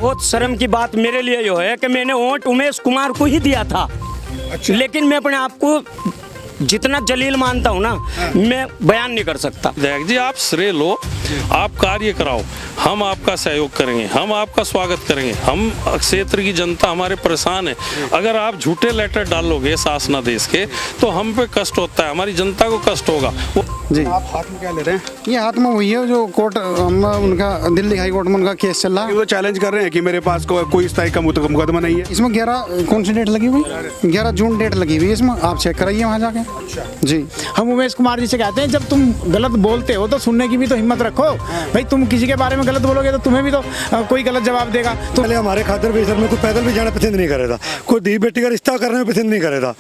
बहुत शर्म की बात मेरे लिए यो है कि मैंने वोट उमेश कुमार को ही दिया था। अच्छा। लेकिन मैं अपने आप को जितना जलील मानता हूँ ना, मैं बयान नहीं कर सकता। विधायक जी आप श्रेय लो, आप कार्य कराओ, हम आपका सहयोग करेंगे, हम आपका स्वागत करेंगे। हम क्षेत्र की जनता हमारे परेशान है। अगर आप झूठे लेटर डालोगे शासनादेश के तो हम पे कष्ट होता है, हमारी जनता को कष्ट होगा। जी आप हाथ में क्या ले रहे हैं? ये हाथ में वही है जो कोर्ट उनका दिल्ली हाई कोर्ट में उनका केस चल रहा है। वो चैलेंज कर रहे हैं कि मेरे पास कोई स्थायी का मुकदमा नहीं है। इसमें 11 कौन सी डेट लगी हुई? 11 जून डेट लगी हुई है इसमें, आप चेक कराइए वहाँ जाके। जी हम उमेश कुमार जी से कहते हैं जब तुम गलत बोलते हो तो सुनने की भी तो हिम्मत रखो भाई। तुम किसी के बारे में गलत बोलोगे तो तुम्हें भी तो कोई गलत जवाब देगा। तो पहले हमारे खातर परिसर में कोई पैदल भी जाना पसंद नहीं करेगा, कोई दी बेटी का रिश्ता करने में पसंद नहीं करेगा।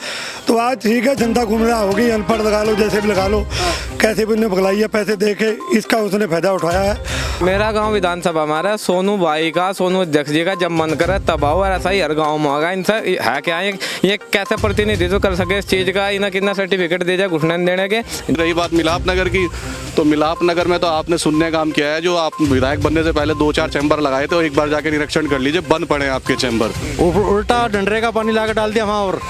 तो आज ठीक है, जनता गुमराह होगी, अनपढ़ लगा लो, जैसे भी लगा लो, कैसे भी उन्हें भगलाई है, पैसे दे के इसका उसने फायदा उठाया है। मेरा गांव विधानसभा हमारा सोनू भाई का, सोनू अध्यक्ष जी का जब मन करे तब आओ, और ऐसा ही हर गाँव में होगा। इनसे है क्या ये कैसे प्रतिनिधित्व कर सके इस चीज़ का, इन्हें कितना सर्टिफिकेट दे जाए घुसने देने के। रही बात मिलाप नगर की, तो मिलाप नगर में तो आपने सुनने काम किया है, जो आप विधायक बनने से पहले 2-4 चैम्बर लगाए थे, एक बार जाके निरीक्षण कर लीजिए, बंद पड़े हैं आपके चैम्बर। उल्टा डंडरे का पानी लाकर डाल दिया वहाँ, और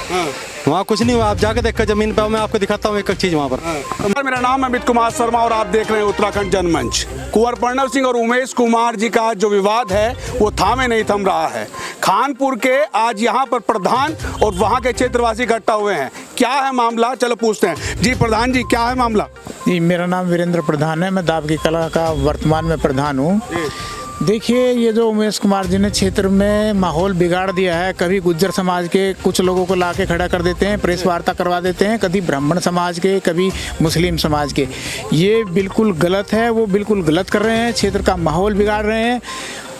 वहाँ कुछ नहीं हुआ। आप जाके देखकर जमीन पे, मैं आपको दिखाता हूँ एक एक चीज वहाँ पर। मेरा नाम है अमित कुमार शर्मा और आप देख रहे हैं उत्तराखंड जनमंच। कुंवर प्रणव सिंह और उमेश कुमार जी का जो विवाद है वो थामे नहीं थम रहा है। खानपुर के आज यहाँ पर प्रधान और वहाँ के क्षेत्रवासी इकट्ठा हुए हैं। क्या है मामला, चलो पूछते हैं। जी प्रधान जी, क्या है मामला? जी मेरा नाम वीरेंद्र प्रधान है, मैं दाब की कला का वर्तमान में प्रधान हूँ। देखिए ये जो उमेश कुमार जी ने क्षेत्र में माहौल बिगाड़ दिया है, कभी गुज्जर समाज के कुछ लोगों को लाके खड़ा कर देते हैं, प्रेस वार्ता करवा देते हैं, कभी ब्राह्मण समाज के, कभी मुस्लिम समाज के। ये बिल्कुल गलत है, वो बिल्कुल गलत कर रहे हैं, क्षेत्र का माहौल बिगाड़ रहे हैं।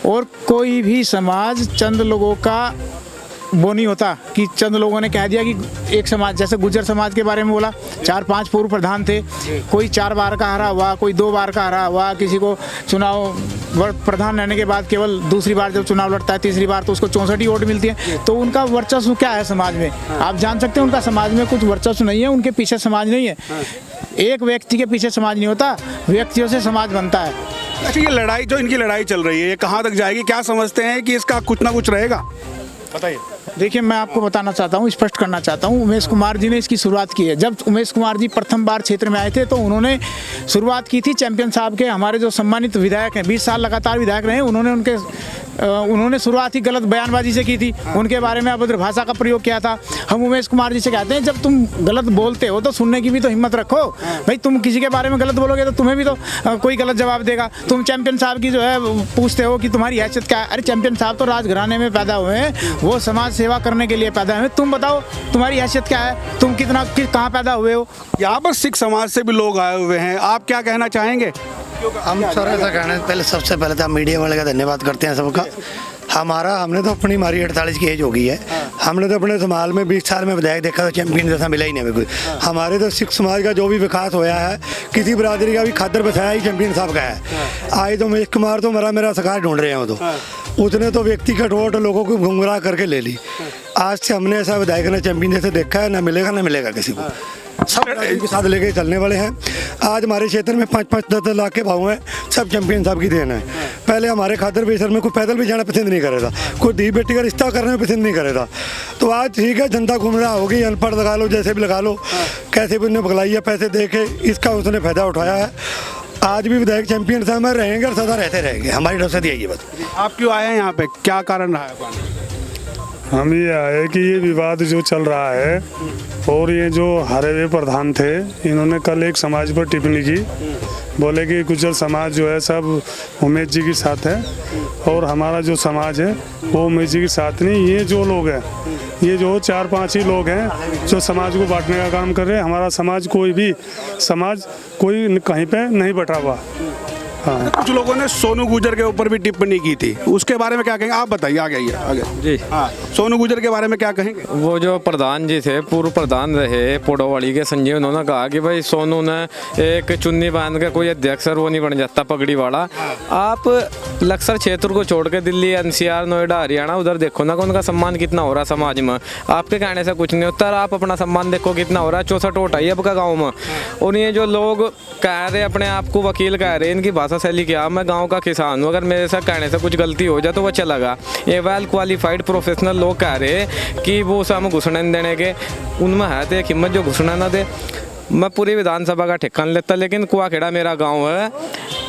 और कोई भी समाज चंद लोगों का वो नहीं होता कि चंद लोगों ने कह दिया कि एक समाज, जैसे गुज्जर समाज के बारे में बोला, 4-5 पूर्व प्रधान थे, कोई 4 बार का हारा हुआ, कोई 2 बार का हारा हुआ, किसी को चुनाव प्रधान रहने के बाद केवल दूसरी बार जब चुनाव लड़ता है, तीसरी बार तो उसको 64 वोट मिलती है। तो उनका वर्चस्व क्या है समाज में? आप जान सकते हैं उनका समाज में कुछ वर्चस्व नहीं है, उनके पीछे समाज नहीं है। एक व्यक्ति के पीछे समाज नहीं होता, व्यक्तियों से समाज बनता है। अच्छा, ये लड़ाई जो इनकी लड़ाई चल रही है ये कहाँ तक जाएगी? क्या समझते हैं कि इसका कुछ ना कुछ रहेगा? बताइए। देखिए मैं आपको बताना चाहता हूँ, स्पष्ट करना चाहता हूँ, उमेश कुमार जी ने इसकी शुरुआत की है। जब उमेश कुमार जी प्रथम बार क्षेत्र में आए थे तो उन्होंने शुरुआत की थी चैंपियन साहब के, हमारे जो सम्मानित विधायक हैं, 20 साल लगातार विधायक रहे, उन्होंने शुरुआत ही गलत बयानबाजी से की थी, उनके बारे में अभद्र भाषा का प्रयोग किया था। हम उमेश कुमार जी से कहते हैं जब तुम गलत बोलते हो तो सुनने की भी तो हिम्मत रखो भाई। तुम किसी के बारे में गलत बोलोगे तो तुम्हें भी तो कोई गलत जवाब देगा। तुम चैंपियन साहब की जो है पूछते हो कि तुम्हारी हैसियत क्या है। अरे चैंपियन साहब तो राजघराने में पैदा हुए हैं, वो समाज सेवा करने के लिए पैदा हुए। तुम बताओ तुम्हारी हैसियत क्या है, तुम कहाँ पैदा हुए हो? यहाँ पर सिख समाज से भी लोग आए हुए हैं, आप क्या कहना चाहेंगे? हम सर ऐसा कहना, पहले सबसे पहले तो हम मीडिया वाले का धन्यवाद करते हैं सबका। हमने तो अपनी हमारी 48 की एज हो गई है, हमने तो अपने समाज में 20 साल में विधायक देखा तो चैंपियन जैसा मिला ही नहीं हमें कोई। हमारे तो सिख समाज का जो भी विकास होया है, किसी बरादरी का भी खादर बसाया ही चैंपियन साहब का है। आज तो उमेश कुमार तो मेरा सरकार ढूंढ रहे हैं, तो उसने तो व्यक्तिगत वोट लोगों को गुमराह करके ले ली। आज से हमने ऐसा विधायक ने चैंपियन जैसे देखा है, ना मिलेगा किसी को। सब के साथ लेके चलने वाले हैं। आज हमारे क्षेत्र में 5-5, 10-10 लाख के भाव हैं, सब चैंपियन साहब की देन है। पहले हमारे खादर परिसर में कोई पैदल भी जाना पसंद नहीं करेगा, कोई दी बेटी का रिश्ता करने में पसंद नहीं करेगा। तो आज ठीक है, जनता गुमराह होगी, अनपढ़ लगा लो, जैसे भी लगा लो, कैसे भी उन्हें भगलाई है, पैसे दे के इसका उसने फायदा उठाया है। आज भी विधायक चैंपियन साहब में रहेंगे और सदा रहते रहेंगे, हमारी तरफ से यही बात। आप क्यों आए हैं यहाँ पे, क्या कारण रहा है? हम ये आए कि ये विवाद जो चल रहा है और ये जो हारे हुए प्रधान थे, इन्होंने कल एक समाज पर टिप्पणी की, बोले कि गुज्जर समाज जो है सब उमेश जी के साथ है और हमारा जो समाज है वो उमेश जी के साथ नहीं। ये जो लोग हैं, ये जो 4-5 ही लोग हैं जो समाज को बांटने का काम कर रहे हैं। हमारा समाज कोई कहीं पे नहीं बटा हुआ। हाँ। कुछ लोगों ने सोनू गुर्जर के ऊपर भी टिप्पणी की थी, उसके बारे में क्या कहेंगे? आप बताइए, आगे जी। हाँ, सोनू गुर्जर के बारे में क्या कहेंगे? वो जो प्रधान जी थे, पूर्व प्रधान रहे पोडोवाड़ी के संजय, उन्होंने कहा कि भाई सोनू ने एक चुन्नी बांध के कोई अध्यक्ष वो नहीं बन जाता पगड़ी वाला। आप लक्सर क्षेत्र को छोड़ के दिल्ली, NCR, नोएडा, हरियाणा उधर देखो ना कि उनका सम्मान कितना हो रहा है समाज में। आपके कहने से कुछ नहीं होता, आप अपना सम्मान देखो कितना हो रहा है। 64 वोट आई अब का गाँव में। और ये जो लोग कह रहे अपने आप को वकील कह रहे, इनकी भाषा भाषा शैली किया, मैं गांव का किसान हूँ, अगर मेरे साथ कहने से कुछ गलती हो जाए तो वो चलेगा। ये वेल क्वालिफाइड प्रोफेशनल लोग कह रहे कि वो उसे हमें घुसने नहीं देने के, उनमें है तो एक हिम्मत जो घुसना ना दे। मैं पूरी विधानसभा का ठिकान लेता, लेकिन कुआखेड़ा मेरा गाँव है,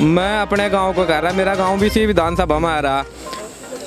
मैं अपने गाँव को कह रहा, मेरा गाँव भी इसी विधानसभा में आ रहा।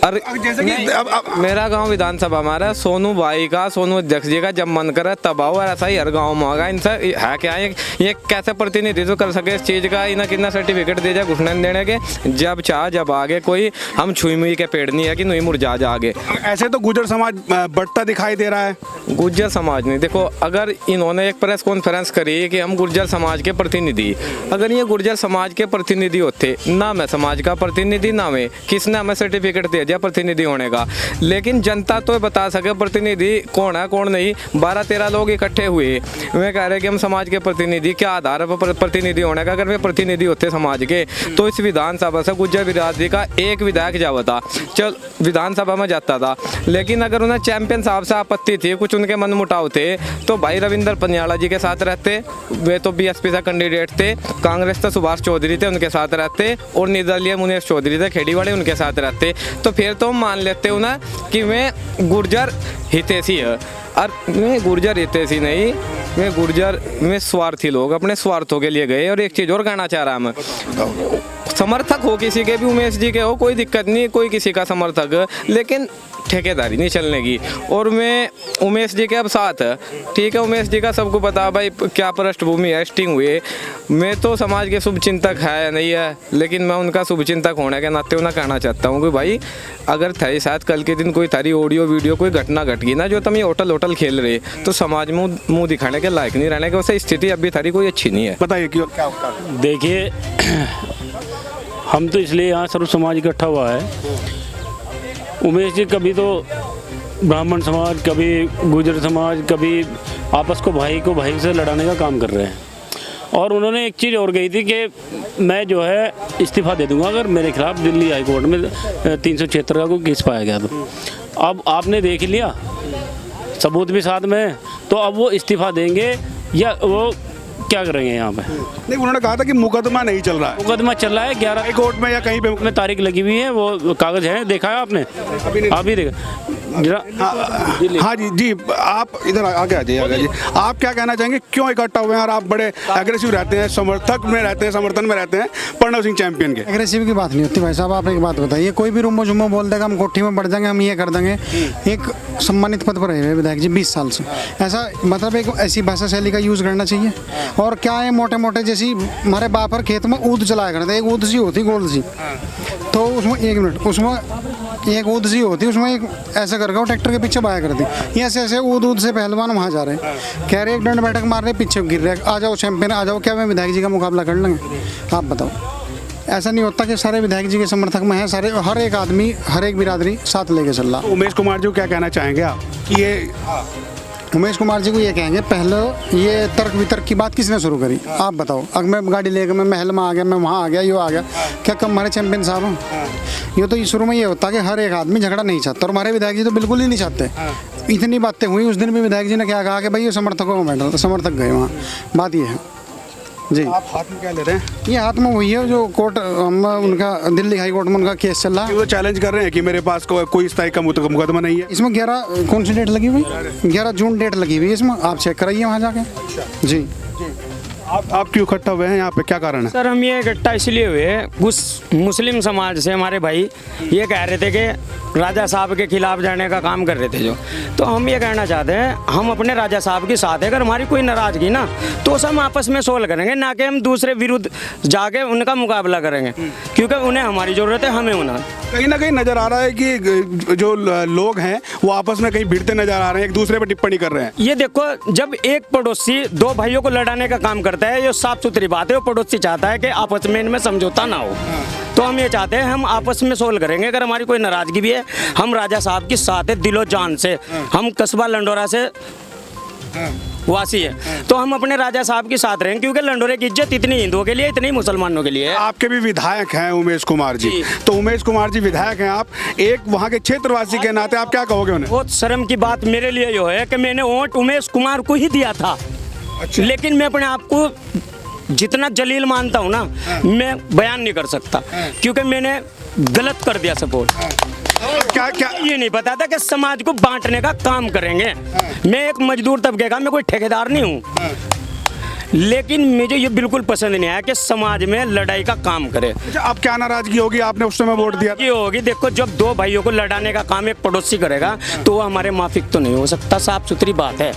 और जैसे कि मेरा गांव विधानसभा हमारा सोनू भाई का, सोनू अध्यक्ष जी का जब मन करे तब आओ, और ऐसा ही हर गांव में होगा। इनसे है क्या ये कैसे प्रतिनिधित्व कर सके इस चीज़ का, इन्हें कितना सर्टिफिकेट दे जाए घुसने देने के, जब चाह जब आगे कोई हम छुई मुई के पेड़ नहीं है कि नहीं मुरझा जा आगे। ऐसे तो गुर्जर समाज बढ़ता दिखाई दे रहा है। गुर्जर समाज नहीं, देखो अगर इन्होंने एक प्रेस कॉन्फ्रेंस करी कि हम गुर्जर समाज के प्रतिनिधि, अगर ये गुर्जर समाज के प्रतिनिधि होते ना, मैं समाज का प्रतिनिधि ना मैं, किसने हमें सर्टिफिकेट दे दिया प्रतिनिधि होने का। लेकिन जनता तो बता सके प्रतिनिधि कौन है कौन नहीं। 12-13 लोग इकट्ठे हुए, वे कह रहे कि हम समाज के प्रतिनिधि, क्या आधार पर प्रतिनिधि होने का? अगर वे प्रतिनिधि होते समाज के तो इस विधानसभा से गुर्जर बिरादरी का एक विधायक जाता था, चल विधानसभा में जाता था। लेकिन अगर उन्हें चैंपियन साहब से आपत्ति थी, कुछ उनके मन मुटाव थे, तो भाई रविंद्र पनियाला जी के साथ रहते, वे तो बीएसपी से कैंडिडेट थे, कांग्रेस से सुभाष चौधरी थे उनके साथ रहते, और निर्दलीय मुनेश चौधरी थे खेड़ी वाले उनके साथ रहते, तो फिर तो मान लेते हो ना कि मैं गुर्जर हितैषी है। और मैं गुर्जर हितैषी नहीं, मैं गुर्जर में स्वार्थी लोग अपने स्वार्थों के लिए गए। और एक चीज़ और कहना चाह रहा मैं, समर्थक हो किसी के भी, उमेश जी के हो, कोई दिक्कत नहीं, कोई किसी का समर्थक, लेकिन ठेकेदारी नहीं चलने की। और मैं उमेश जी के अब साथ है, ठीक है, उमेश जी का सबको पता भाई क्या पृष्ठभूमि है, स्टिंग हुए। मैं तो समाज के शुभ चिंतक है या नहीं है, लेकिन मैं उनका शुभ चिंतक होने के नाते उन्हें कहना चाहता हूँ कि भाई अगर थारी साथ कल के दिन कोई थारी ऑडियो वीडियो कोई घटना घट गई ना, जो तुम ये होटल खेल रहे, तो समाज में मुँह दिखाने के लायक नहीं रहने के, वैसे स्थिति अभी थारी कोई अच्छी नहीं है। बताइए क्यों, क्या? देखिए हम तो इसलिए यहाँ सर्व समाज इकट्ठा हुआ है। उमेश जी कभी तो ब्राह्मण समाज, कभी गुर्जर समाज, कभी आपस को भाई से लड़ाने का काम कर रहे हैं। और उन्होंने एक चीज़ और कही थी कि मैं जो है इस्तीफ़ा दे दूंगा अगर मेरे खिलाफ दिल्ली हाई कोर्ट में 376 का कोई केस पाया गया तो। अब आपने देख लिया, सबूत भी साथ में है, तो अब वो इस्तीफ़ा देंगे या वो क्या करेंगे यहाँ पे? नहीं, उन्होंने कहा था कि मुकदमा नहीं चल रहा है। मुकदमा चल रहा है 11 हाई कोर्ट में या कहीं पे में तारीख लगी हुई है, वो कागज है, देखा है आपने? अभी देखा जरा। हाँ जी, आप इधर आगे आ जाइए जी। आप क्या कहना चाहेंगे, क्यों इकट्ठा हुए हैं? और आप बड़े एग्रेसिव रहते हैं, समर्थन में रहते हैं प्रणव सिंह चैंपियन के। एग्रेसिव की बात नहीं होती भाई साहब। आप एक बात बताइए, कोई भी रुमो जुम्मो बोल देगा हम कोठी में बढ़ जाएंगे, हम ये कर देंगे। एक सम्मानित पद पर रहे विधायक जी 20 साल से, ऐसा मतलब एक ऐसी भाषा शैली का यूज़ करना चाहिए? और क्या है, मोटे मोटे जैसी हमारे बाप और खेत में ऊद चलाया करते, एक ऊद सी होती गोल सी, तो उसमें 1 मिनट, उसमें एक ऊद सी होती, उसमें एक ऐसा करके वो ट्रैक्टर के पीछे बाया करती, ये ऐसे ऊद से पहलवान वहाँ जा रहे हैं, कह रहे एक दंड बैठक मार रहे, पीछे गिर रहे, आ जाओ चैंपियन आ जाओ। क्या मैं विधायक जी का मुकाबला कर लेंगे? आप बताओ। ऐसा नहीं होता कि सारे विधायक जी के समर्थक में हैं, सारे हर एक आदमी, हर एक बिरादरी साथ लेके चल रहा। उमेश कुमार जी को क्या कहना चाहेंगे आप कि ये? उमेश कुमार जी को ये कहेंगे, पहले ये तर्क वितर्क की बात किसने शुरू करी? आप बताओ। अगर मैं गाड़ी लेकर मैं महल में आ गया, मैं वहाँ आ गया, यो आ गया, क्या कम हमारे चैंपियन साहब हूँ? ये तो शुरू में ये होता कि हर एक आदमी झगड़ा नहीं चाहता, और हमारे विधायक जी तो बिल्कुल ही नहीं चाहते। इतनी बातें हुई उस दिन भी, विधायक जी ने क्या कहा कि भाई ये समर्थकों में बैठा, समर्थक गए वहाँ, बात ये है जी। आप हाथ में क्या ले रहे हैं? ये हाथ में वही है जो कोर्ट उनका दिल्ली हाई कोर्ट में उनका केस चल रहा है। वो चैलेंज कर रहे हैं कि मेरे पास कोई स्थायी का मुकदमा नहीं है। इसमें 11 कौन सी डेट लगी हुई? 11 जून डेट लगी हुई है इसमें, आप चेक कराइए वहाँ जाके जी। आप क्यों इकट्ठा हुए हैं यहाँ पे, क्या कारण है? सर हम ये इकट्ठा इसलिए हुए, उस मुस्लिम समाज से हमारे भाई ये कह रहे थे कि राजा साहब के खिलाफ जाने का काम कर रहे थे जो, तो हम ये कहना चाहते हैं हम अपने राजा साहब के साथ है। अगर हमारी कोई नाराजगी ना तो हम आपस में सोल्व करेंगे, ना कि हम दूसरे विरुद्ध जाके उनका मुकाबला करेंगे, क्योंकि उन्हें हमारी ज़रूरत है, हमें उन्हें। कहीं ना कहीं नज़र आ रहा है कि जो लोग हैं वो आपस में कहीं भिड़ते नजर आ रहे हैं, एक दूसरे पर टिप्पणी कर रहे हैं। ये देखो, जब एक पड़ोसी 2 भाइयों को लड़ाने का काम करता है, ये साफ सुथरी बात है। वो पड़ोसी चाहता है कि आपस में इनमें समझौता ना हो, तो हम ये चाहते हैं हम आपस में सोल्व करेंगे। अगर हमारी कोई नाराजगी भी है, हम राजा साहब के साथ है दिलो जान से। हम कस्बा लंडोरा से वासी है, तो हम अपने राजा साहब के साथ रहेंगे, क्योंकि लंडोरे की इज्जत इतनी हिंदुओं के लिए, इतनी मुसलमानों के लिए है। आपके भी विधायक हैं उमेश कुमार जी, तो उमेश कुमार जी विधायक हैं, आप एक वहाँ के क्षेत्रवासी के नाते आप क्या कहोगे उन्हें? बहुत शर्म की बात मेरे लिए यो है कि मैंने वोट उमेश कुमार को ही दिया था। अच्छा। लेकिन मैं अपने आप को जितना जलील मानता हूँ ना, मैं बयान नहीं कर सकता, क्योंकि मैंने गलत कर दिया सपोर्ट। क्या क्या ये नहीं पता था कि समाज को बांटने का काम करेंगे। मैं एक मजदूर तबके का, मैं कोई ठेकेदार नहीं हूँ, लेकिन मुझे ये बिल्कुल पसंद नहीं आया कि समाज में लड़ाई का काम करे। अब क्या नाराजगी होगी, आपने उस समय वोट दिया? ये होगी, देखो जब दो भाइयों को लड़ाने का काम एक पड़ोसी करेगा तो वो हमारे माफिक तो नहीं हो सकता, साफ सुथरी बात है।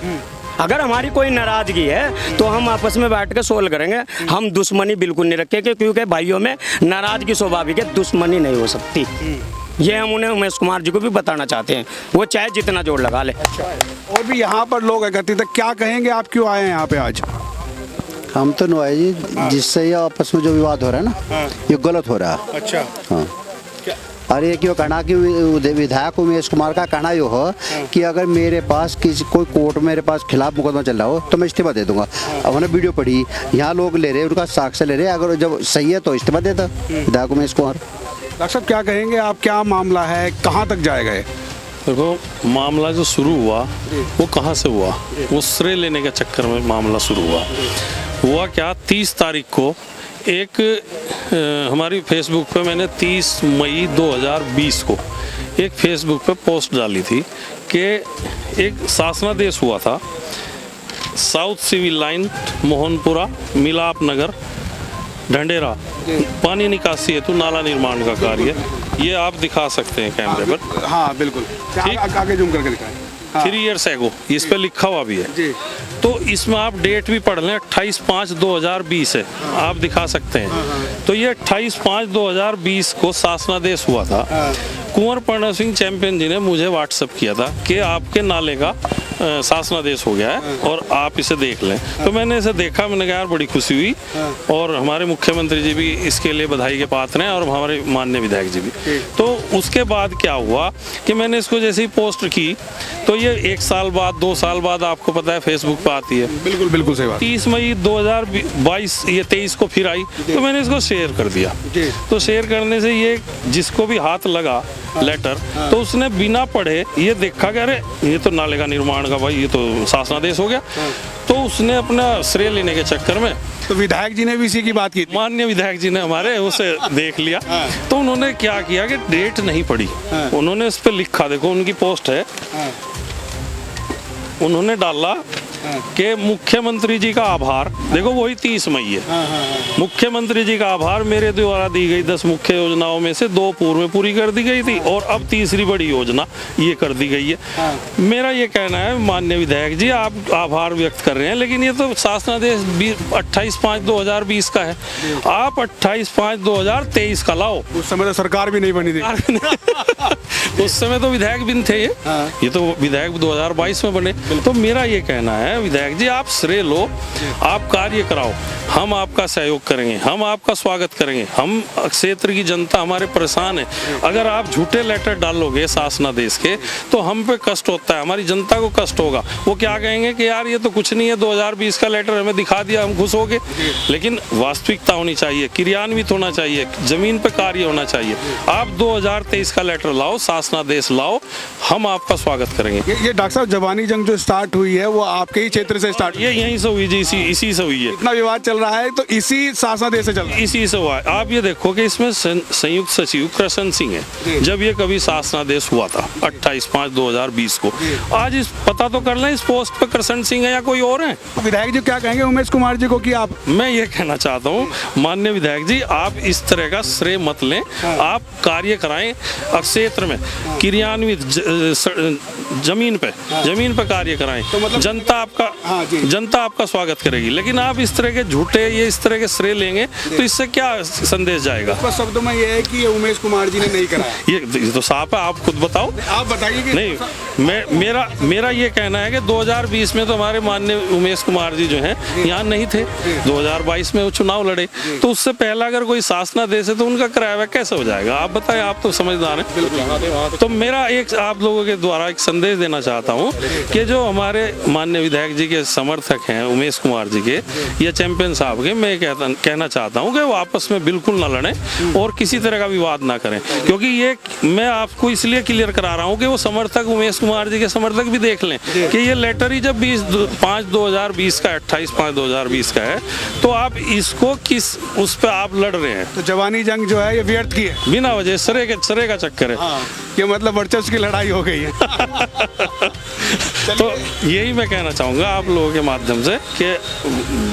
अगर हमारी कोई नाराजगी है तो हम आपस में बैठ के सोल्व करेंगे, हम दुश्मनी बिल्कुल नहीं रखेंगे, क्योंकि भाइयों में नाराजगी स्वाभाविक है, दुश्मनी नहीं हो सकती। ये हम उन्हें उमेश कुमार जी को भी बताना चाहते हैं, वो चाहे जितना जोर लगा ले। और भी यहाँ पर लोग एकत्रित हैं, क्या कहेंगे, आप क्यों आए हैं यहाँ पे आज? हम तो नुआई जी, जिससे ये आपस में जो विवाद हो रहा है ना, ये गलत हो रहा है। अच्छा, हाँ। और ये क्यों कहना कि विधायक उमेश कुमार का कहना ये हो कि अगर मेरे पास किसी कोई कोर्ट मेरे पास खिलाफ मुकदमा चल रहा हो तो मैं इस्तीफा दे दूंगा। अब उन्होंने वीडियो पढ़ी, यहाँ लोग ले रहे, उनका साक्ष्य ले रहे, अगर जब सही है तो इस्तीफा देता विधायक उमेश कुमार। डॉक्टर साहब क्या कहेंगे आप, क्या मामला है, कहाँ तक जाएगा ये? देखो, मामला जो शुरू हुआ वो कहाँ से हुआ, वो श्रेय लेने के चक्कर में मामला शुरू हुआ क्या, 30 तारीख को एक हमारी फेसबुक पे मैंने 30 मई 2020 को एक फेसबुक पे पोस्ट डाली थी कि एक शासनादेश हुआ था, साउथ सिविल लाइन मोहनपुरा मिलाप नगर ढंडेरा पानी निकासी हेतु नाला निर्माण का कार्य, ये आप दिखा सकते हैं कैमरे पर। हाँ बिल्कुल, आगे जूम करके दिखाएं। 3 years ago इस पे लिखा हुआ भी है जी। तो इसमें आप डेट भी पढ़ लें, 28/5/2020 है, आप दिखा सकते हैं। तो ये 28/5/2020 को शासनादेश हुआ था। कुंवर प्रणव सिंह चैंपियन जी ने मुझे व्हाट्सएप किया था कि आपके नाले का शासनादेश हो गया है और आप इसे देख लें। तो मैंने इसे देखा, मैंने कहा यार बड़ी खुशी हुई, और हमारे मुख्यमंत्री जी भी इसके लिए बधाई के पात्र हैं और हमारे माननीय विधायक जी भी। तो उसके बाद क्या हुआ कि मैंने इसको जैसे ही पोस्ट की तो ये 1 साल बाद 2 साल बाद आपको पता है फेसबुक पे आती है। बिल्कुल बिल्कुल सही बात। 30 मई 2022 ये 23 को फिर आई, तो मैंने इसको शेयर कर दिया। तो शेयर करने से ये जिसको भी हाथ लगा लेटर, तो उसने बिना पढ़े ये देखा कि अरे ये तो नाले का निर्माण का भाई, ये तो शासनादेश हो गया। तो उसने अपना श्रेय लेने के चक्कर में, तो विधायक जी ने भी इसी की बात की, माननीय विधायक जी ने हमारे उसे देख लिया। तो उन्होंने क्या किया कि डेट नहीं पढ़ी, उन्होंने इस पे लिखा, देखो उनकी पोस्ट है, उन्होंने डाला कि मुख्यमंत्री जी का आभार, देखो वही 30 मई है। मुख्यमंत्री जी का आभार, मेरे द्वारा दी गई 10 मुख्य योजनाओं में से 2 पूर्व में पूरी कर दी गई थी और अब तीसरी बड़ी योजना ये कर दी गई है। मेरा ये कहना है माननीय विधायक जी, आप आभार व्यक्त कर रहे हैं, लेकिन ये तो शासनादेश 28/5/2020 का है, आप 28/5/2023 का लाओ। उस समय तो सरकार भी नहीं बनी थी। उस समय तो विधायक भी थे ये तो विधायक 2022 में बने। तो मेरा ये कहना है विधायक जी, आप श्रेय लो, आप कार्य कराओ, हम आपका सहयोग करेंगे, हम आपका स्वागत करेंगे। हम क्षेत्र की जनता हमारे परेशान है, अगर आप झूठे लेटर डालोगे शासनादेश के तो हम पे कष्ट होता है, हमारी जनता को कष्ट होगा। वो क्या कहेंगे कि यार ये तो कुछ नहीं है, 2020 का लेटर हमें दिखा दिया, हम खुश हो गए। लेकिन वास्तविकता होनी चाहिए, क्रियान्वित होना चाहिए, जमीन पे कार्य होना चाहिए। आप 2023 का लेटर लाओ, शासनादेश लाओ, हम आपका स्वागत करेंगे। ये डॉक्टर साहब, जवानी जंग जो स्टार्ट हुई है वो आपके ही क्षेत्र से स्टार्ट, ये यहीं से हुई जी, इसी से हुई है। इतना विवाद चल रहा है तो इसी शासनादेश से चल रहा है, इसी से हुआ है। आप ये देखो कि इसमें संयुक्त सचिव कृष्ण सिंह है, जब ये कभी शासनादेश हुआ था 28/5/2020 को, आज इस पता तो कर लें इस पोस्ट पे कृष्ण सिंह है या कोई और है। विधायक जी क्या कहेंगे उमेश कुमार जी को कि आप? मैं ये कहना चाहता हूँ माननीय विधायक जी, आप इस तरह का श्रेय मत लें, आप कार्य कराएं क्षेत्र में, क्रियान्वित जमीन पे कार्य कराएं, तो मतलब जनता आपका स्वागत करेगी। लेकिन आप इस तरह के झूठे ये इस तरह के श्रेय लेंगे तो इससे क्या संदेश जाएगा? बस शब्दों में ये है कि ये उमेश कुमार जी ने नहीं कराया। ये तो साफ है, आप खुद बताओ। आप बताइए कि नहीं, मेरा ये कहना है कि 2020 में तो हमारे माननीय उमेश कुमार जी जो हैं यहाँ नहीं थे, 2022 में वो चुनाव लड़े, तो उससे पहला अगर कोई शासनादेश है तो उनका किराया कैसे हो जाएगा? आप बताएं, आप तो समझदार हैं। तो मेरा एक आप लोगों के द्वारा एक संदेश देना चाहता हूँ कि जो हमारे माननीय विधायक विधायक जी के समर्थक हैं, उमेश कुमार जी के या चैंपियन साहब के, मैं कहना चाहता हूं कि वो आपस में बिल्कुल ना लड़ें और किसी तरह का विवाद ना करें, क्योंकि ये मैं आपको इसलिए क्लियर करा रहा हूं कि वो समर्थक, उमेश कुमार जी के समर्थक भी देख लें कि ये लेटर ही जब 20/5/2020 का 28/5/2020 का है, तो आप इसको किस उस पर आप लड़ रहे हैं। तो जवानी जंग जो है ये व्यर्थ की है, बिना वजह सरे का चक्कर है। हाँ, ये मतलब वर्चस्व की लड़ाई हो गई है। तो यही मैं कहना चाहूँगा आप लोगों के माध्यम से कि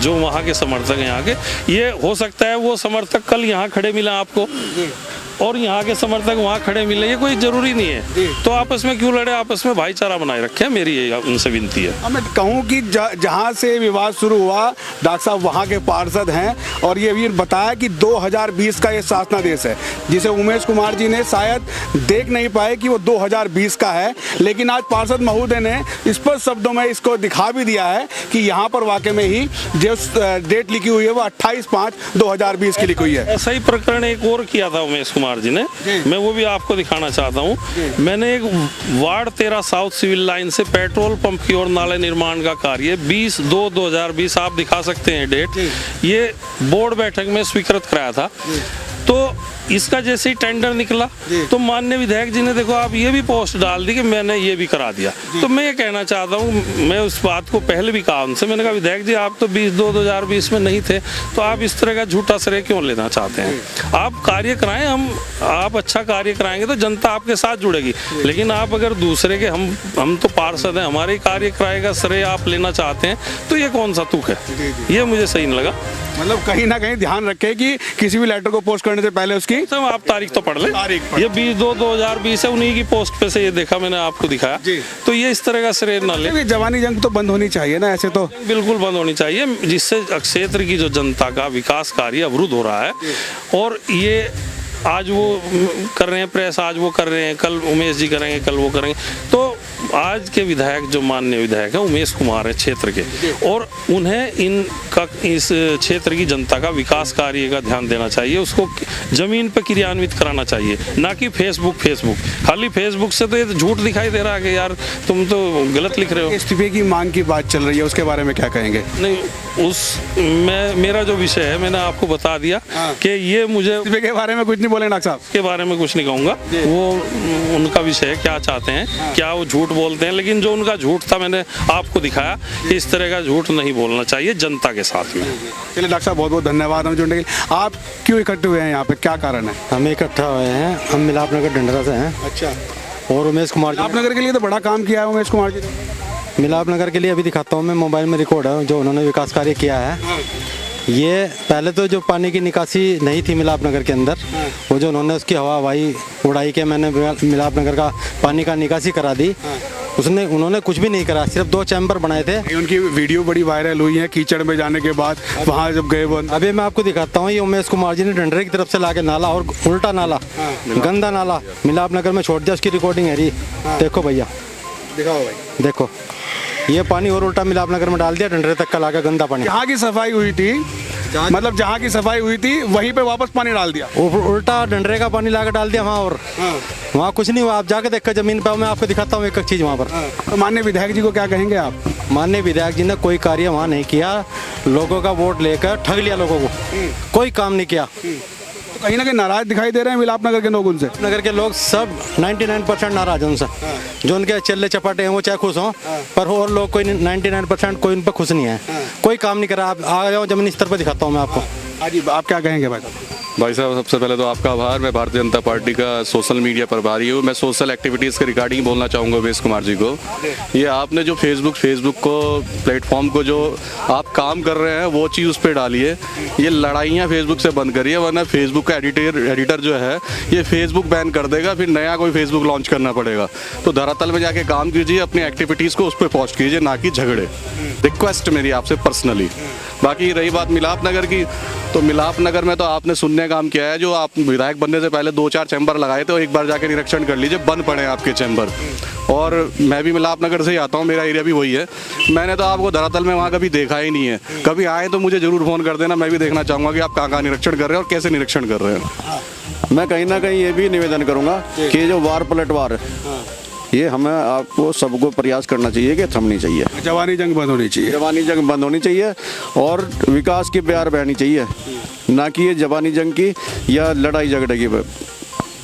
जो वहाँ के समर्थक हैं यहाँ के, ये हो सकता है वो समर्थक कल यहाँ खड़े मिला आपको और यहाँ के समर्थक वहाँ खड़े मिले, ये कोई जरूरी नहीं है। तो आपस में क्यों लड़े, आपस में भाईचारा बनाए रखें, मेरी ये उनसे विनती है। मैं कहूँ कि जहाँ से विवाद शुरू हुआ, डॉक्टर साहब वहाँ के पार्षद हैं और ये भी बताया कि 2020 का ये शासनादेश है, जिसे उमेश कुमार जी ने शायद देख नहीं पाए कि वो 2020 का है, लेकिन आज पार्षद महोदय ने स्पष्ट शब्दों में इसको दिखा भी दिया है कि यहाँ पर वाकई में ही जो डेट लिखी हुई है वो 28/5/2020 की लिखी हुई है। ऐसा ही प्रकरण एक और किया था उमेश कुमार जी ने, मैं वो भी आपको दिखाना चाहता हूँ। मैंने एक वार्ड 13 साउथ सिविल लाइन से पेट्रोल पंप की ओर नाले निर्माण का कार्य 20/2/2020 आप दिखा सकते हैं डेट, ये बोर्ड बैठक में स्वीकृत कराया था। तो इसका जैसे ही टेंडर निकला तो माननीय विधायक जी ने देखो आप ये भी पोस्ट डाल दी कि मैंने ये भी करा दिया। तो मैं ये कहना चाहता हूँ, मैं उस बात को पहले भी कहा उनसे, मैंने कहा विधायक जी आप तो 20/2/2020 में नहीं थे, तो आप इस तरह का झूठा श्रेय क्यों लेना चाहते हैं। आप कार्य कराएं, आप अच्छा कार्य कराएंगे तो जनता आपके साथ जुड़ेगी, लेकिन आप अगर दूसरे के हम तो पार्षद हैं, हमारे कार्य कराएगा श्रेय आप लेना चाहते हैं, तो ये कौन सा तुक है, ये मुझे सही नहीं लगा। मतलब कहीं ना कहीं ध्यान रखें कि किसी भी लेटर को पोस्ट करने से पहले उसकी आप तारीख तो पढ़ लें। ये 20/2/2020 है, उन्हीं की पोस्ट पे से ये देखा, मैंने आपको दिखाया। तो ये इस तरह का श्रेय ना ले। जवानी जंग तो बंद होनी चाहिए ना, ऐसे तो बिल्कुल बंद होनी चाहिए, जिससे क्षेत्र की जो जनता का विकास कार्य अवरुद्ध हो रहा है। और ये आज वो कर रहे हैं प्रेस, आज वो कर रहे हैं, कल उमेश जी करेंगे, कल वो करेंगे। तो आज के विधायक जो माननीय विधायक है उमेश कुमार है क्षेत्र के, और उन्हें इस क्षेत्र की जनता का विकास कार्य का ध्यान देना चाहिए, उसको जमीन पर क्रियान्वित कराना चाहिए, ना कि फेसबुक खाली फेसबुक से तो ये झूठ दिखाई दे रहा है कि यार तुम तो गलत लिख रहे हो। इस्तीफे की मांग की बात चल रही है, उसके बारे में क्या कहेंगे? नहीं, मेरा जो विषय है मैंने आपको बता दिया कि ये मुझे इस्तीफे के बारे में कुछ नहीं बोले डॉक्टर साहब, के बारे में कुछ नहीं कहूँगा, वो उनका विषय है, क्या चाहते हैं, क्या वो झूठ बोलते हैं, लेकिन जो उनका झूठ था मैंने आपको दिखाया, इस तरह का झूठ नहीं बोलना चाहिए जनता के साथ में। चलिए डॉक्टर साहब बहुत बहुत धन्यवाद हम जुड़ने के लिए। आप क्यों इकट्ठे हुए हैं यहाँ पे, क्या कारण है? हम इकट्ठा हुए हैं, हम मिलापनगर डंडरा से हैं। अच्छा। और उमेश कुमार जी मिलापनगर के लिए तो बड़ा काम किया है उमेश कुमार जी ने। मिलापनगर के लिए अभी दिखाता हूँ मैं, मोबाइल में रिकॉर्ड है जो उन्होंने विकास कार्य किया है। ये पहले तो जो पानी की निकासी नहीं थी मिलापनगर के अंदर, वो जो उन्होंने उसकी हवाई उड़ाई के मैंने मिलापनगर का पानी का निकासी करा दी, उन्होंने कुछ भी नहीं करा, सिर्फ 2 चैम्बर बनाए थे। उनकी वीडियो बड़ी वायरल हुई है कीचड़ में जाने के बाद, वहाँ जब गए वो। अभी मैं आपको दिखाता हूँ, ये उमेश कुमार जी ने डंडरे की तरफ से लाके नाला और उल्टा नाला, गंदा नाला मिलापनगर में छोड़ दिया, उसकी रिकॉर्डिंग है। देखो भैया, दिखाओ भाई, देखो ये पानी और उल्टा मिलापनगर में डाल दिया, डंडरे तक का लाकर गंदा पानी। जहाँ की सफाई हुई थी, मतलब जहाँ की सफाई हुई थी वहीं पे वापस पानी डाल दिया, उल्टा डंडरे का पानी लाकर डाल दिया वहाँ। और वहाँ कुछ नहीं हुआ, आप जाके देखकर जमीन पे, मैं आपको दिखाता हूँ एक चीज़ वहाँ पर। तो माननीय विधायक जी को क्या कहेंगे आप? माननीय विधायक जी ने कोई कार्य वहाँ नहीं किया, लोगों का वोट लेकर ठग लिया लोगों को, कोई काम नहीं किया। तो कहीं ना कहीं नाराज दिखाई दे रहे हैं मिलापनगर के लोग उनसे। नगर के लोग सब 99% नाराज हैं उनसे, जो उनके चल्ले चपाटे हैं वो चाहे खुश हों, पर और लोग कोई 99% कोई उन पर खुश नहीं है, कोई काम नहीं करा। आप आ जाओ जमीनी स्तर पर दिखाता हूँ मैं आपको। हाँ जी, आप क्या कहेंगे भाई? भाई साहब सबसे पहले तो आपका आभार। मैं भारतीय जनता पार्टी का सोशल मीडिया प्रभारी हूँ। मैं सोशल एक्टिविटीज़ के रिगार्डिंग बोलना चाहूँगा उमेश कुमार जी को। ये आपने जो फेसबुक को प्लेटफॉर्म को जो आप काम कर रहे हैं वो चीज़ उस पर डालिए। ये लड़ाइयाँ फेसबुक से बंद करिए, वरना फेसबुक का एडिटर जो है ये फेसबुक बैन कर देगा, फिर नया कोई फेसबुक लॉन्च करना पड़ेगा। तो धरातल में जाके काम कीजिए, अपनी एक्टिविटीज़ को उस पर पोस्ट कीजिए, ना कि झगड़े। रिक्वेस्ट मेरी आपसे पर्सनली। बाकी रही बात मिलापनगर की, तो मिलापनगर में तो आपने शून्य काम किया है। जो आप विधायक बनने से पहले 2-4 चैम्बर लगाए थे, एक बार जाके निरीक्षण कर लीजिए, बंद पड़े हैं आपके चैम्बर। और मैं भी मिलापनगर से ही आता हूँ, मेरा एरिया भी वही है। मैंने तो आपको धरातल में वहाँ कभी देखा ही नहीं है। कभी आए तो मुझे ज़रूर फ़ोन कर देना, मैं भी देखना चाहूँगा कि आप कहाँ निरीक्षण कर रहे हैं और कैसे निरीक्षण कर रहे हैं। मैं कहीं ना कहीं ये भी निवेदन करूँगा कि जो वार पलटवार ये हमें आपको सबको प्रयास करना चाहिए कि थमनी चाहिए। जवानी जंग बंद होनी चाहिए। जवानी जंग बंद होनी चाहिए और विकास की प्यार बहनी चाहिए, ना कि ये जवानी जंग की या लड़ाई झगड़े की।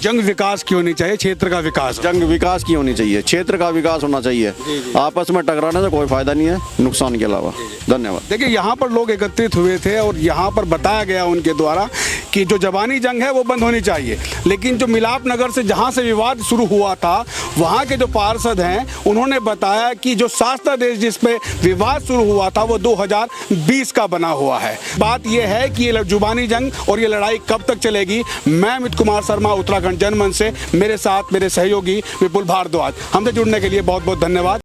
जंग विकास की होनी चाहिए, क्षेत्र का विकास। जंग विकास की होनी चाहिए, क्षेत्र का विकास होना चाहिए। आपस में टकराने से कोई फायदा नहीं है, नुकसान के अलावा। धन्यवाद। देखिए यहाँ पर लोग एकत्रित हुए थे और यहाँ पर बताया गया उनके द्वारा कि जो जवानी जंग है वो बंद होनी चाहिए, लेकिन जो मिलाप नगर से जहाँ से विवाद शुरू हुआ था वहाँ के जो पार्षद हैं उन्होंने बताया कि जो शास्त्रादेश जिस पे विवाद शुरू हुआ था वो 2020 का बना हुआ है। बात ये है कि ये जुबानी जंग और ये लड़ाई कब तक चलेगी। मैं अमित कुमार शर्मा, उत्तराखंड जनमंच से, मेरे साथ मेरे सहयोगी विपुल भारद्वाज। हमसे जुड़ने के लिए बहुत बहुत धन्यवाद।